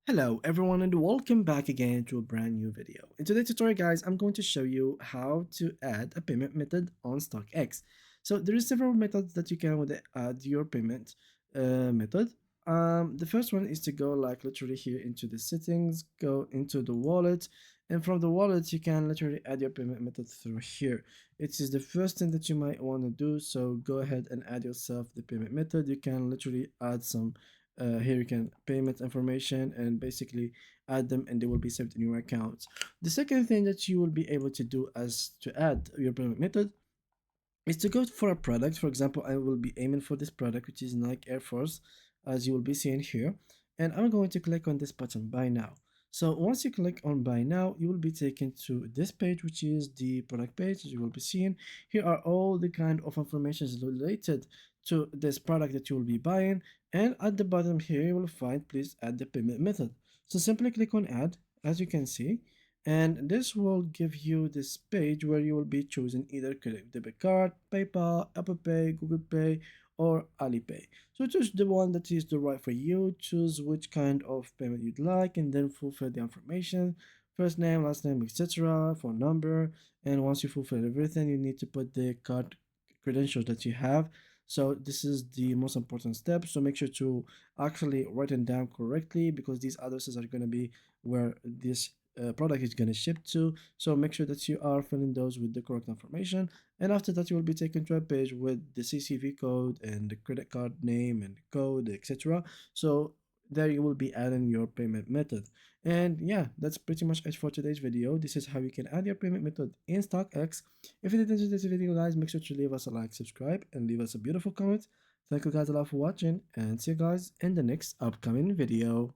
Hello everyone and welcome back again to a brand new video. In today's tutorial guys, I'm going to show you how to add a payment method on Stockx. So there is several methods that you can add your payment method. The first one is to go like literally here into the settings, go into the wallet, and from the wallet you can literally add your payment method through here. It is the first thing that you might want to do, so go ahead and add yourself the payment method. You can literally add some here you can payment information and basically add them and they will be saved in your account. The second thing that you will be able to do as to add your payment method is to go for a product. For example, I will be aiming for this product, which is Nike Air Force, as you will be seeing here. And I'm going to click on this button, buy now. So once you click on buy now, you will be taken to this page, which is the product page. As you will be seeing, here are all the kind of information related to this product that you will be buying. And at the bottom here, you will find please add the payment method. So simply click on add, as you can see, and this will give you this page where you will be choosing either credit debit card, PayPal, Apple Pay, Google Pay, or Alipay. So choose the one that is the right for you, choose which kind of payment you'd like, and then fulfill the information, first name, last name, etc., phone number. And once you fulfill everything, you need to put the card credentials that you have. So this is the most important step, so make sure to actually write them down correctly, because these addresses are going to be where this product is going to ship to. So make sure that you are filling those with the correct information, and after that you will be taken to a page with the CCV code and the credit card name and code, etc. So there you will be adding your payment method. And yeah, that's pretty much it for today's video. This is how you can add your payment method in StockX. If you did enjoy this video guys, make sure to leave us a like, subscribe, and leave us a beautiful comment. Thank you guys a lot for watching, and see you guys in the next upcoming video.